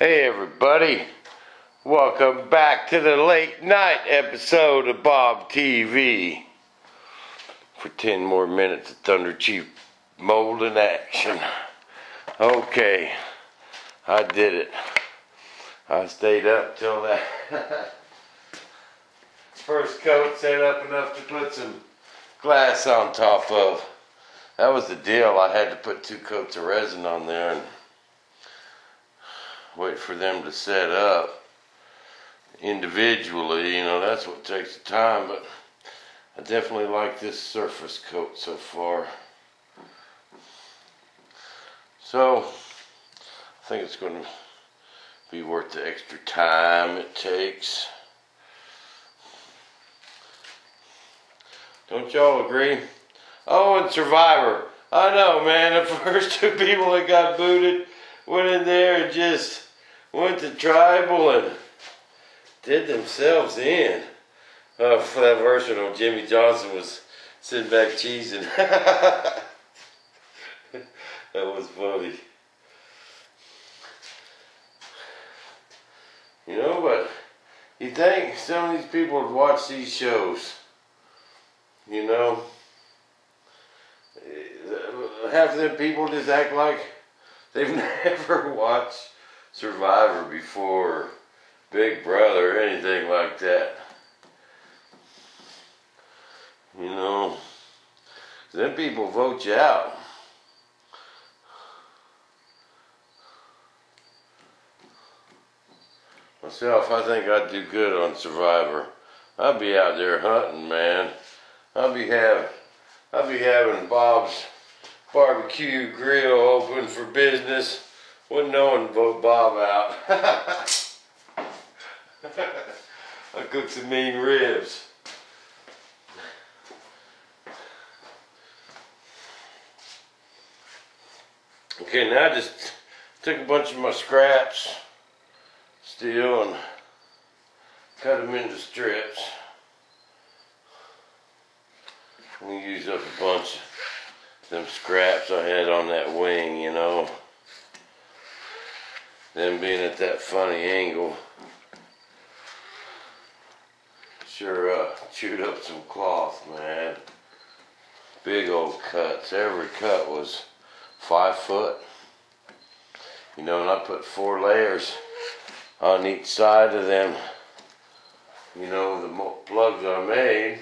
Hey everybody, welcome back to the late night episode of Bob TV. For 10 more minutes of thunderchief mold in action. Okay, I did it. I stayed up till that first coat set up enough to put some glass on top of. That was the deal. I had to put 2 coats of resin on there and wait for them to set up individually. You know, that's what takes the time, but I definitely like this surface coat so far. So I think it's going to be worth the extra time it takes. Don't y'all agree? Oh, and Survivor. I know, man, the first 2 people that got booted went in there and just went to tribal and did themselves in. For that version of Jimmy Johnson was sitting back cheesing. That was funny. You know, but you think some of these people would watch these shows, you know? Half of them people just act like they've never watched Survivor before, Big Brother, or anything like that. You know, them people vote you out. Myself, I think I'd do good on Survivor. I'd be out there hunting, man. I'd be having Bob's barbecue grill open for business. Wouldn't no one vote Bob out. I cooked some mean ribs. Okay, now I just took a bunch of my scraps, steel, and cut them into strips. I'm gonna use up a bunch of them scraps I had on that wing, you know. Them being at that funny angle. Sure chewed up some cloth, man. Big old cuts. Every cut was 5 foot. You know, and I put 4 layers on each side of them. You know, the plugs I made.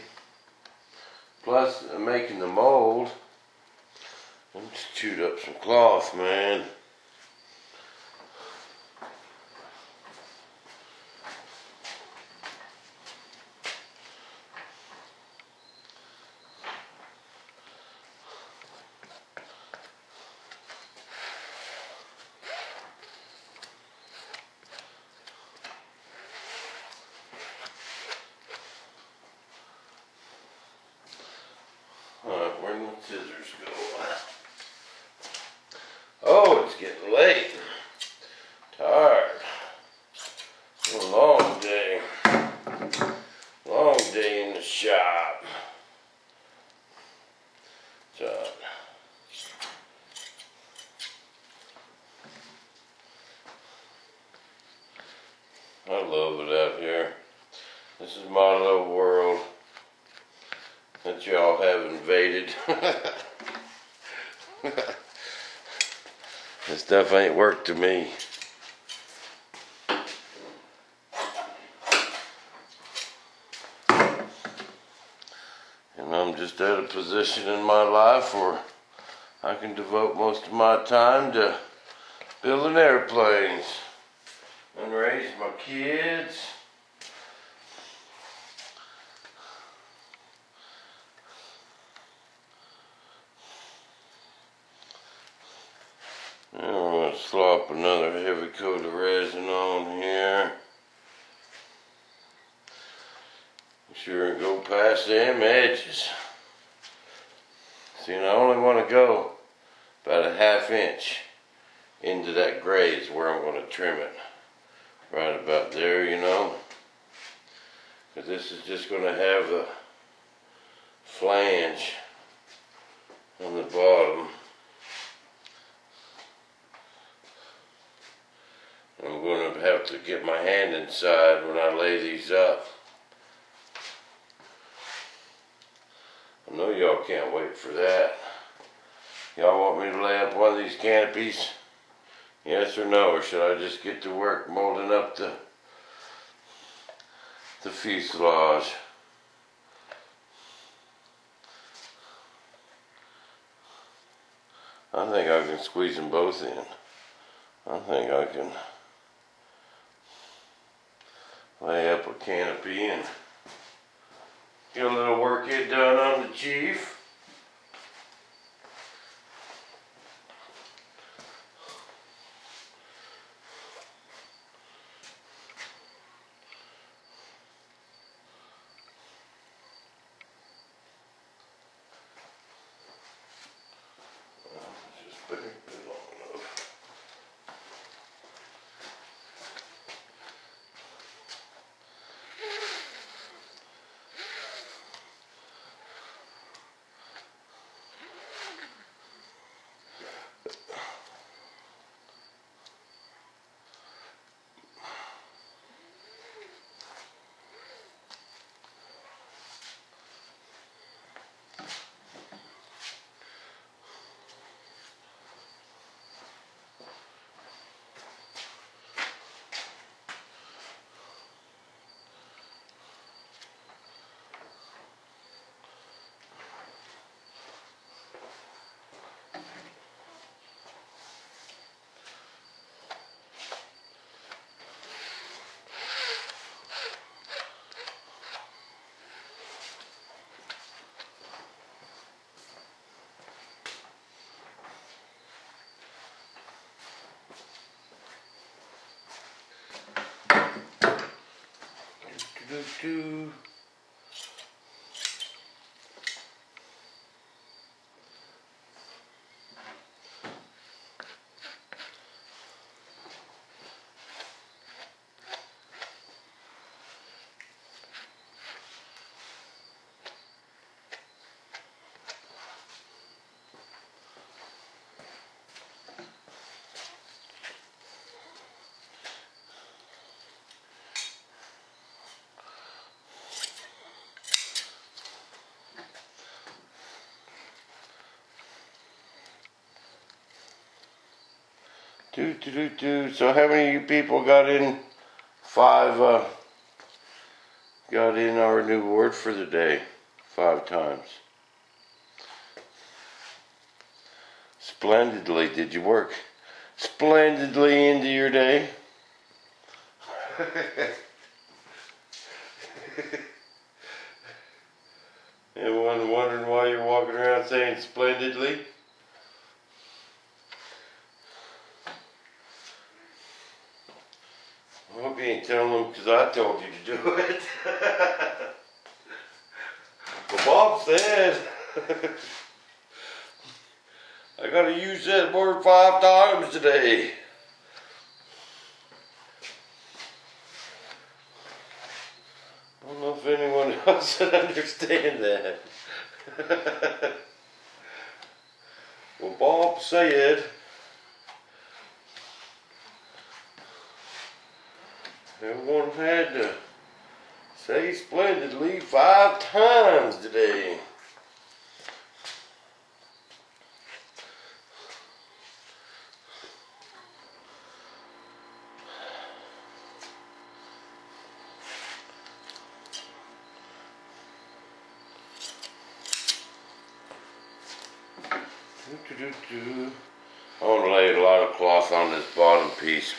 Plus, making the mold. I just chewed up some cloth, man. Alright, where'd my scissors go? Oh, it's getting late. Tired. It's been a long day. Long day in the shop. I love it out here. This is my little world that y'all have invaded. This stuff ain't work to me. And I'm just at a position in my life where I can devote most of my time to building airplanes and raise my kids. Now I'm going to slop another heavy coat of resin on here. Be sure and go past them edges. See, and I only want to go about a 1/2 inch into that gray is where I'm going to trim it. Right about there, you know. Because this is just going to have the flange on the bottom. I'm going to have to get my hand inside when I lay these up. I know y'all can't wait for that. Y'all want me to lay up one of these canopies? Yes or no? Or should I just get to work molding up the fuselage? I think I can squeeze them both in. I think I can lay up a canopy and get a little work get done on the Chief. Just better be long enough. Do. So how many of you people got in got in our new word for the day 5 times? Splendidly. Did you work splendidly into your day? Anyone wondering why you're walking around saying splendidly? I hope you ain't telling them because I told you to do it. Well, Bob said I gotta use that word 5 times today. I don't know if anyone else would understand that. Well, Bob said everyone had to say splendidly 5 times today. I want to lay a lot of cloth on this bottom piece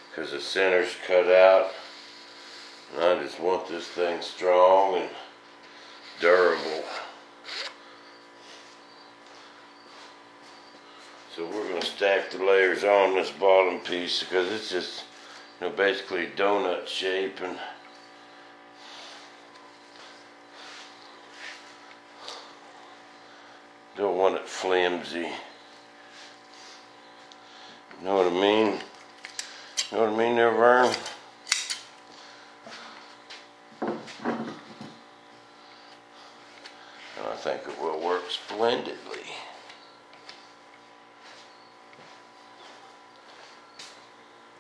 because the center's cut out, and I just want this thing strong and durable. So we're going to stack the layers on this bottom piece because it's just, basically donut shape, and don't want it flimsy. You know what I mean? You know what I mean there, Vern? And I think it will work splendidly.